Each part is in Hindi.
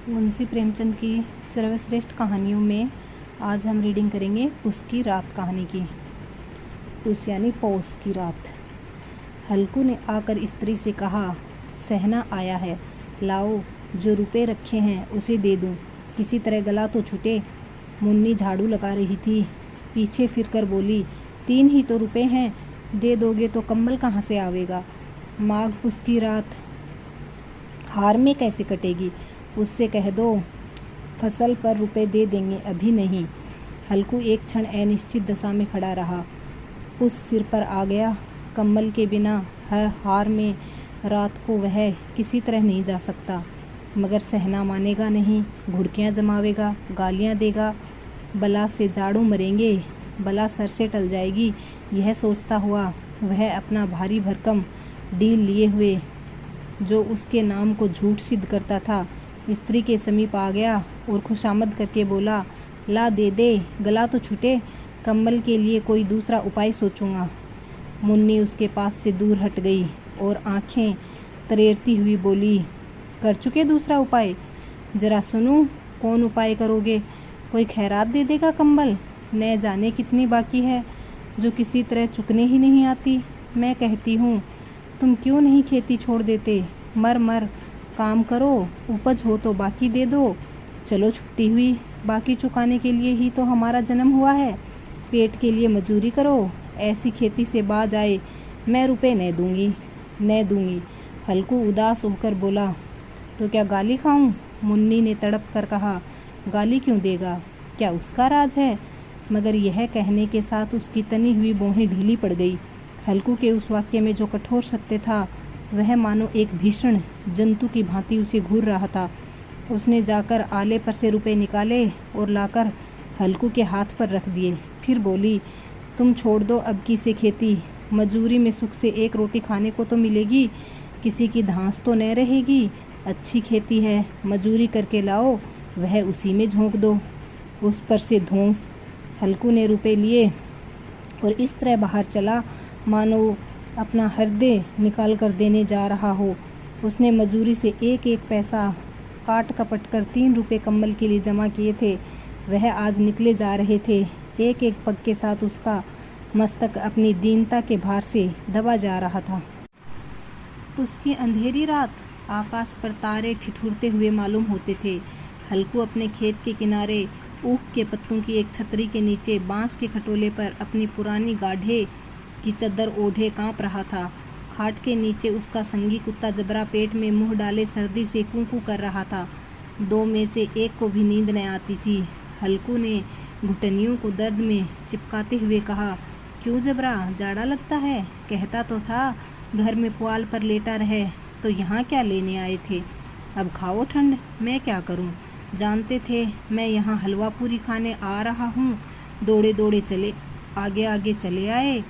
मुंशी प्रेमचंद की सर्वश्रेष्ठ कहानियों में आज हम रीडिंग करेंगे पुस की रात कहानी की। पुस यानी पौष की रात। हल्कू ने आकर स्त्री से कहा, सहना आया है, लाओ जो रुपए रखे हैं उसे दे दूं, किसी तरह गला तो छूटे। मुन्नी झाड़ू लगा रही थी, पीछे फिरकर बोली, 3 ही तो रुपए हैं, दे दोगे तो कम्बल कहाँ से आवेगा। माघ पुस की रात हार में कैसे कटेगी, उससे कह दो फसल पर रुपए दे देंगे, अभी नहीं। हल्कू एक क्षण अनिश्चित दशा में खड़ा रहा। पुस सिर पर आ गया, कम्बल के बिना हार में रात को वह किसी तरह नहीं जा सकता। मगर सहना मानेगा नहीं, घुड़कियाँ जमावेगा, गालियाँ देगा, बला से जाड़ों मरेंगे, बला सर से टल जाएगी। यह सोचता हुआ वह अपना भारी भरकम डील लिए हुए, जो उसके नाम को झूठ सिद्ध करता था, स्त्री के समीप आ गया और खुशामद करके बोला, ला दे दे, गला तो छूटे, कम्बल के लिए कोई दूसरा उपाय सोचूंगा। मुन्नी उसके पास से दूर हट गई और आंखें तरेरती हुई बोली, कर चुके दूसरा उपाय? जरा सुनूं, कौन उपाय करोगे? कोई खैरात दे देगा कम्बल? न जाने कितनी बाकी है जो किसी तरह चुकने ही नहीं आती। मैं कहती हूँ तुम क्यों नहीं खेती छोड़ देते, मर मर काम करो, उपज हो तो बाकी दे दो। चलो छुट्टी हुई, बाकी चुकाने के लिए ही तो हमारा जन्म हुआ है। पेट के लिए मजूरी करो, ऐसी खेती से बाज आए, मैं रुपए न दूंगी। हल्कू उदास होकर बोला, तो क्या गाली खाऊं? मुन्नी ने तड़प कर कहा, गाली क्यों देगा, क्या उसका राज है? मगर यह कहने के साथ उसकी तनी हुई बाहें ढीली पड़ गई। हल्कू के उस वाक्य में जो कठोर सत्य था, वह मानो एक भीषण जंतु की भांति उसे घूर रहा था। उसने जाकर आले पर से रुपए निकाले और लाकर हल्कू के हाथ पर रख दिए। फिर बोली, तुम छोड़ दो अब की से खेती, मजूरी में सुख से एक रोटी खाने को तो मिलेगी, किसी की धांस तो न रहेगी। अच्छी खेती है, मजूरी करके लाओ, वह उसी में झोंक दो, उस पर से धौंस। हल्कू ने रुपए लिए और इस तरह बाहर चला मानो अपना हृदय निकाल कर देने जा रहा हो। उसने मजूरी से एक एक पैसा काट कपट कर 3 रुपए कम्बल के लिए जमा किए थे, वह आज निकले जा रहे थे। एक एक पग के साथ उसका मस्तक अपनी दीनता के भार से दबा जा रहा था। उसकी अंधेरी रात, आकाश पर तारे ठिठुरते हुए मालूम होते थे। हल्कू अपने खेत के किनारे ऊख के पत्तों की एक छतरी के नीचे बांस के खटोले पर अपनी पुरानी गाढ़े की चद्दर ओढ़े कांप रहा था। खाट के नीचे उसका संगी कुत्ता जबरा पेट में मुंह डाले सर्दी से कूं-कूं कर रहा था। 2 में से एक को भी नींद न आती थी। हल्कू ने घुटनियों को दर्द में चिपकाते हुए कहा, क्यों जबरा, जाड़ा लगता है? कहता तो था घर में पुआल पर लेटा रहे, तो यहाँ क्या लेने आए थे? अब खाओ ठंड, मैं क्या करूँ? जानते थे मैं यहाँ हलवा पूरी खाने आ रहा हूँ, दौड़े दौड़े चले आगे आगे चले आए,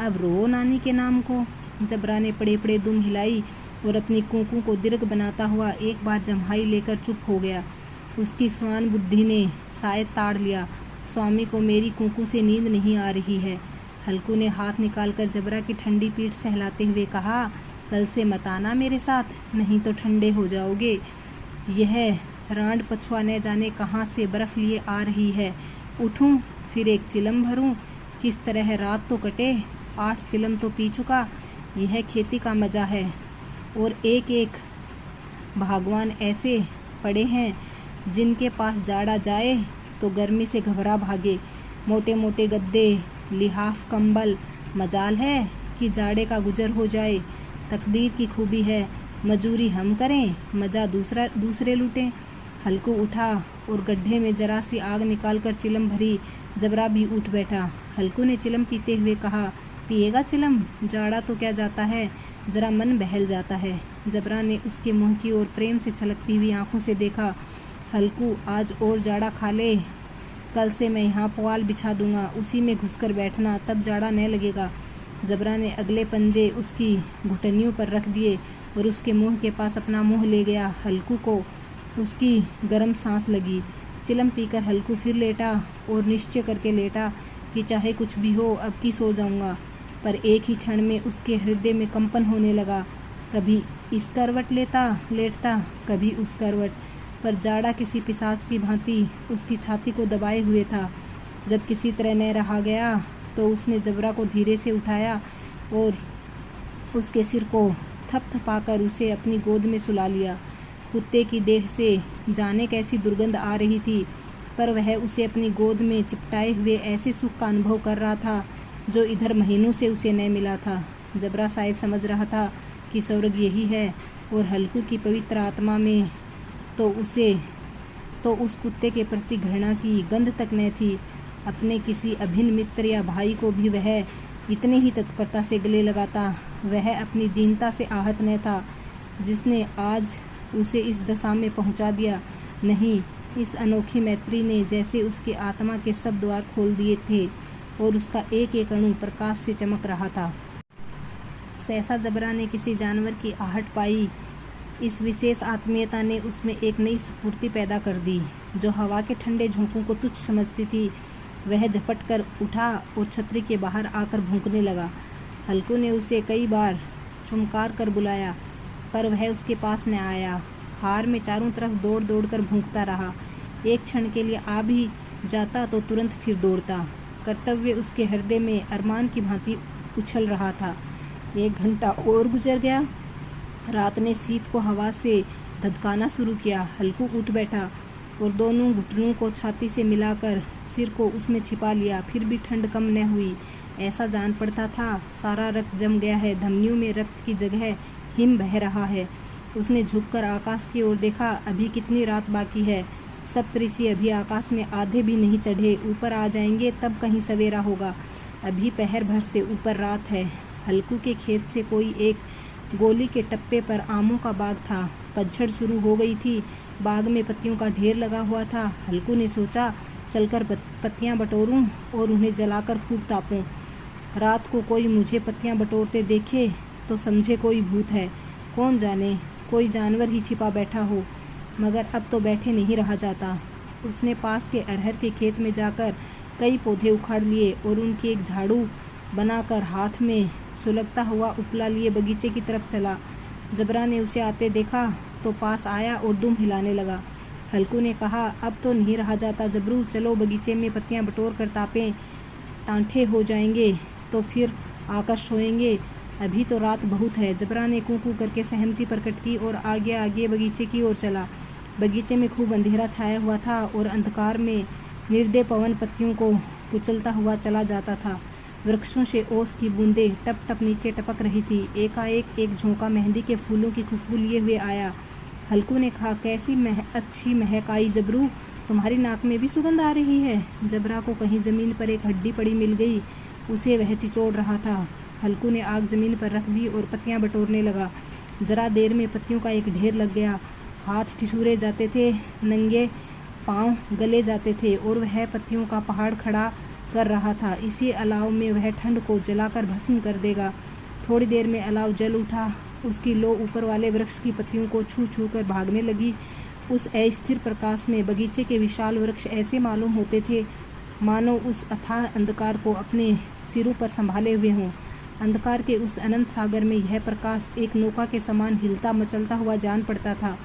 अब रो नानी के नाम को। जबरा ने पड़े पड़े दुम हिलाई और अपनी कूकू को दीर्घ बनाता हुआ एक बार जम्हाई लेकर चुप हो गया। उसकी स्वान बुद्धि ने शायद ताड़ लिया, स्वामी को मेरी कूकू से नींद नहीं आ रही है। हल्कू ने हाथ निकालकर जबरा की ठंडी पीठ सहलाते हुए कहा, कल से मत आना मेरे साथ, नहीं तो ठंडे हो जाओगे। यह रांड पछुआ न जाने कहाँ से बर्फ लिए आ रही है। उठूं, फिर एक चिलम भरूं, किस तरह रात तो कटे। 8 चिलम तो पी चुका। यह खेती का मज़ा है। और एक एक भगवान ऐसे पड़े हैं जिनके पास जाड़ा जाए तो गर्मी से घबरा भागे। मोटे मोटे गद्दे, लिहाफ कंबल, मजाल है कि जाड़े का गुजर हो जाए। तकदीर की खूबी है, मजूरी हम करें, मज़ा दूसरे लूटें। हल्कू उठा और गड्ढे में जरा सी आग निकालकर चिलम भरी। जबरा भी उठ बैठा। हल्कू ने चिलम पीते हुए कहा, पिएगा चिलम? जाड़ा तो क्या जाता है, ज़रा मन बहल जाता है। जबरा ने उसके मुंह की ओर प्रेम से छलकती हुई आंखों से देखा। हल्कू, आज और जाड़ा खा ले, कल से मैं यहाँ पुआल बिछा दूंगा, उसी में घुसकर बैठना, तब जाड़ा न लगेगा। जबरा ने अगले पंजे उसकी घुटनियों पर रख दिए और उसके मुंह के पास अपना मुंह ले गया। हल्कू को उसकी गर्म सांस लगी। चिलम पीकर हल्कू फिर लेटा और निश्चय करके लेटा कि चाहे कुछ भी हो, अब की सो जाऊंगा। पर एक ही क्षण में उसके हृदय में कंपन होने लगा। कभी इस करवट लेटता, कभी उस करवट। पर जाड़ा किसी पिशाच की भांति उसकी छाती को दबाए हुए था। जब किसी तरह न रहा गया तो उसने जबरा को धीरे से उठाया और उसके सिर को थपथपाकर उसे अपनी गोद में सुला लिया। कुत्ते की देह से जाने कैसी दुर्गंध आ रही थी, पर वह उसे अपनी गोद में चिपटाए हुए ऐसे सुख का अनुभव कर रहा था जो इधर महीनों से उसे न मिला था। जबरा शायद समझ रहा था कि स्वर्ग यही है, और हल्कू की पवित्र आत्मा में तो उस कुत्ते के प्रति घृणा की गंध तक न थी। अपने किसी अभिन्न मित्र या भाई को भी वह इतने ही तत्परता से गले लगाता। वह अपनी दीनता से आहत न था जिसने आज उसे इस दशा में पहुंचा दिया। नहीं, इस अनोखी मैत्री ने जैसे उसकी आत्मा के सब द्वार खोल दिए थे और उसका एक एक अणु प्रकाश से चमक रहा था। सहसा जबरा ने किसी जानवर की आहट पाई। इस विशेष आत्मीयता ने उसमें एक नई स्फूर्ति पैदा कर दी। जो हवा के ठंडे झोंकों को तुच्छ समझती थी, वह झपट कर उठा और छतरी के बाहर आकर भूंकने लगा। हल्कू ने उसे कई बार चुमकार कर बुलाया, पर वह उसके पास न आया। हार में चारों तरफ दौड़ दौड़ कर भूंकता रहा। एक क्षण के लिए आ भी जाता तो तुरंत फिर दौड़ता। कर्तव्य उसके हृदय में अरमान की भांति उछल रहा था। 1 घंटा और गुजर गया। रात ने शीत को हवा से धधकाना शुरू किया। हल्कू उठ बैठा और दोनों घुटनों को छाती से मिलाकर सिर को उसमें छिपा लिया। फिर भी ठंड कम न हुई। ऐसा जान पड़ता था सारा रक्त जम गया है, धमनियों में रक्त की जगह हिम बह रहा है। उसने झुककर आकाश की ओर देखा। अभी कितनी रात बाकी है। सप्तऋषि अभी आकाश में आधे भी नहीं चढ़े, ऊपर आ जाएंगे तब कहीं सवेरा होगा। अभी पहर भर से ऊपर रात है। हल्कू के खेत से कोई एक गोली के टप्पे पर आमों का बाग था। पतझड़ शुरू हो गई थी। बाग में पत्तियों का ढेर लगा हुआ था। हल्कू ने सोचा, चलकर पत्तियां बटोरूं और उन्हें जलाकर खूब तापूं। रात को कोई मुझे पत्तियां बटोरते देखे तो समझे कोई भूत है। कौन जाने कोई जानवर ही छिपा बैठा हो, मगर अब तो बैठे नहीं रहा जाता। उसने पास के अरहर के खेत में जाकर कई पौधे उखाड़ लिए और उनकी एक झाड़ू बनाकर हाथ में सुलगता हुआ उपला लिए बगीचे की तरफ चला। जबरा ने उसे आते देखा तो पास आया और दुम हिलाने लगा। हल्कू ने कहा, अब तो नहीं रहा जाता जबरू, चलो बगीचे में पत्तियां बटोर कर तापें। टांठे हो जाएंगे तो फिर आकर सोएंगे। अभी तो रात बहुत है। जबरा ने कूं करके सहमति प्रकट की और आगे आगे बगीचे की ओर चला। बगीचे में खूब अंधेरा छाया हुआ था और अंधकार में निर्दय पवन पत्तियों को कुचलता हुआ चला जाता था। वृक्षों से ओस की बूंदें टप टप नीचे टपक रही थी। एकाएक एक झोंका मेहंदी के फूलों की खुशबू लिए हुए आया। हल्कू ने कहा, कैसी अच्छी महक आई जबरू, तुम्हारी नाक में भी सुगंध आ रही है। जबरा को कहीं जमीन पर एक हड्डी पड़ी मिल गई। उसे वह चिचोड़ रहा था। हल्कू ने आग जमीन पर रख दी और पत्तियां बटोरने लगा। जरा देर में पत्तियों का एक ढेर लग गया। हाथ ठिठुरे जाते थे, नंगे पांव गले जाते थे और वह पत्तियों का पहाड़ खड़ा कर रहा था। इसी अलाव में वह ठंड को जलाकर भस्म कर देगा। थोड़ी देर में अलाव जल उठा। उसकी लो ऊपर वाले वृक्ष की पत्तियों को छू छू कर भागने लगी। उस अस्थिर प्रकाश में बगीचे के विशाल वृक्ष ऐसे मालूम होते थे मानो उस अथाह अंधकार को अपने सिरों पर संभाले हुए हों। अंधकार के उस अनंत सागर में यह प्रकाश एक नौका के समान हिलता मचलता हुआ जान पड़ता था।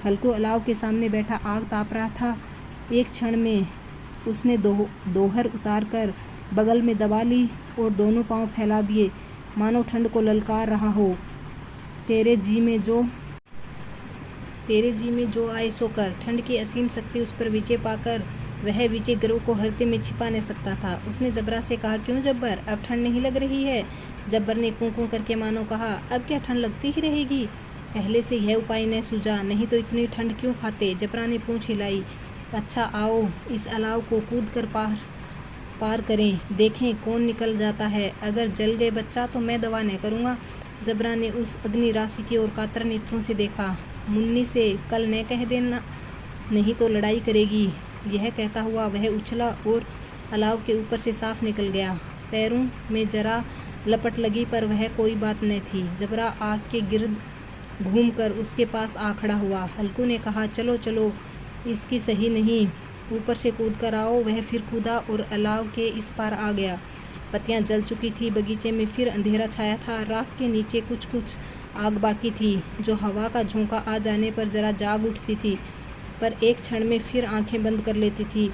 हल्कू अलाव के सामने बैठा आग ताप रहा था। एक क्षण में उसने दोहर उतार कर बगल में दबा ली और दोनों पांव फैला दिए मानो ठंड को ललकार रहा हो। तेरे जी में जो आए सो कर। ठंड की असीम शक्ति उस पर विजय पाकर वह विजय गर्व को हृदय में छिपा नहीं सकता था। उसने जबरा से कहा, क्यों जब्बर, अब ठंड नहीं लग रही है? जब्बर ने कूं करके मानो कहा, अब क्या ठंड लगती ही रहेगी। पहले से यह उपाय न सूझा, नहीं तो इतनी ठंड क्यों खाते। जबरा ने पूंछ हिलाई। अच्छा आओ इस अलाव को कूद कर पार करें, देखें कौन निकल जाता है। अगर जल गए बच्चा तो मैं दवा न करूँगा। जबरा ने उस अग्नि राशि की ओर कातर नेत्रों से देखा। मुन्नी से कल न कह देना, नहीं तो लड़ाई करेगी। यह कहता हुआ वह उछला और अलाव के ऊपर से साफ निकल गया। पैरों में जरा लपट लगी पर वह कोई बात न थी। जबरा आग के गिर्द घूमकर उसके पास आ खड़ा हुआ। हल्कू ने कहा, चलो चलो, इसकी सही नहीं, ऊपर से कूद कर आओ। वह फिर कूदा और अलाव के इस पार आ गया। पत्तियां जल चुकी थी। बगीचे में फिर अंधेरा छाया था। राख के नीचे कुछ आग बाकी थी जो हवा का झोंका आ जाने पर जरा जाग उठती थी। पर एक क्षण में फिर आंखें बंद कर लेती थी।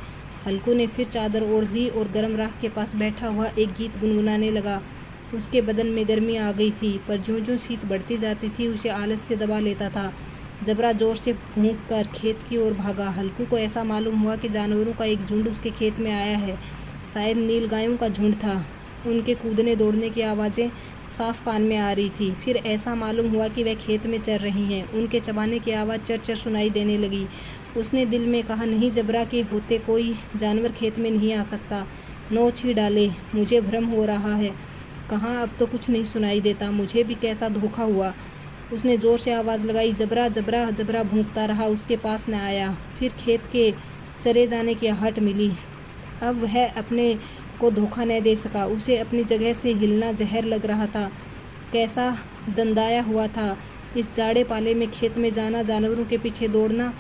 हल्कू ने फिर चादर ओढ़ ली और गर्म राख के पास बैठा हुआ एक गीत गुनगुनाने लगा। उसके बदन में गर्मी आ गई थी, पर ज्यों-ज्यों शीत बढ़ती जाती थी उसे आलस से दबा लेता था। जबरा जोर से भूंक कर खेत की ओर भागा। हल्कू को ऐसा मालूम हुआ कि जानवरों का एक झुंड उसके खेत में आया है। शायद नील गायों का झुंड था। उनके कूदने दौड़ने की आवाज़ें साफ कान में आ रही थी। फिर ऐसा मालूम हुआ कि वह खेत में चर रही हैं। उनके चबाने की आवाज़ चर-चर सुनाई देने लगी। उसने दिल में कहा, नहीं, जबरा के होते कोई जानवर खेत में नहीं आ सकता। नोच ही डाले, मुझे भ्रम हो रहा है। कहाँ, अब तो कुछ नहीं सुनाई देता। मुझे भी कैसा धोखा हुआ। उसने ज़ोर से आवाज़ लगाई, जबरा जबरा। जबरा भूंकता रहा, उसके पास न आया। फिर खेत के चरे जाने की आहट मिली। अब वह अपने को धोखा न दे सका। उसे अपनी जगह से हिलना जहर लग रहा था। कैसा दंदाया हुआ था। इस जाड़े पाले में खेत में जाना, जानवरों के पीछे दौड़ना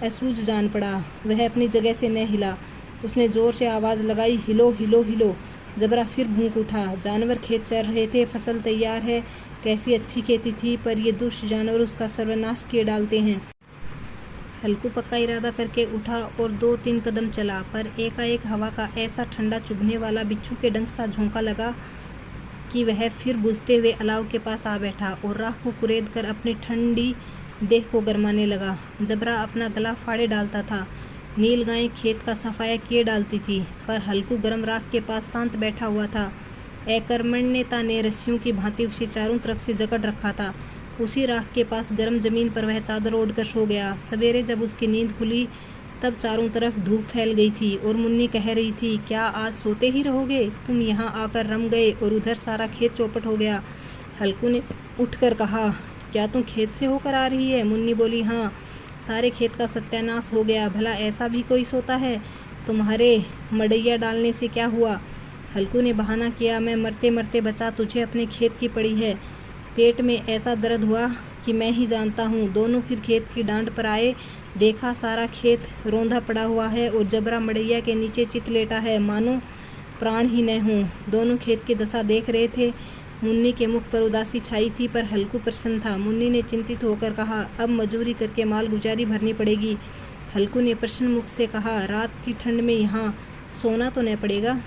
असूझ जान पड़ा। वह अपनी जगह से न हिला। उसने ज़ोर से आवाज़ लगाई, हिलो हिलो हिलो। जबरा फिर भूंक उठा। जानवर खेत चर रहे थे, फसल तैयार है। कैसी अच्छी खेती थी, पर ये दुष्ट जानवर उसका सर्वनाश किए डालते हैं। हल्कू पक्का इरादा करके उठा और 2-3 कदम चला, पर एकाएक हवा का ऐसा ठंडा चुभने वाला बिच्छू के डंक सा झोंका लगा कि वह फिर बुझते हुए अलाव के पास आ बैठा और राख को कुरेद कर अपनी ठंडी देह को गरमाने लगा। जबरा अपना गला फाड़े डालता था। नील गाय खेत का सफाया किए डालती थी, पर हल्कू गर्म राख के पास शांत बैठा हुआ था। अकर्मण्यता ने रस्सियों की भांति उसे चारों तरफ से जकड़ रखा था। उसी राख के पास गर्म जमीन पर वह चादर ओढ़कर सो गया। सवेरे जब उसकी नींद खुली तब चारों तरफ धूप फैल गई थी और मुन्नी कह रही थी, क्या आज सोते ही रहोगे? तुम यहाँ आकर रम गए और उधर सारा खेत चौपट हो गया। हल्कू ने उठकर कहा, क्या तुम खेत से होकर आ रही है? मुन्नी बोली, हाँ, सारे खेत का सत्यानाश हो गया। भला ऐसा भी कोई सोता है? तुम्हारे मड़ैया डालने से क्या हुआ? हल्कू ने बहाना किया, मैं मरते मरते बचा, तुझे अपने खेत की पड़ी है। पेट में ऐसा दर्द हुआ कि मैं ही जानता हूँ। दोनों फिर खेत की डांड पर आए। देखा सारा खेत रौंदा पड़ा हुआ है और जबरा मड़ैया के नीचे चित लेटा है, मानो प्राण ही न हों। दोनों खेत की दशा देख रहे थे। मुन्नी के मुख पर उदासी छाई थी, पर हल्कू प्रसन्न था। मुन्नी ने चिंतित होकर कहा, अब मजूरी करके माल गुजारी भरनी पड़ेगी। हल्कू ने प्रसन्न मुख से कहा, रात की ठंड में यहाँ सोना तो न पड़ेगा।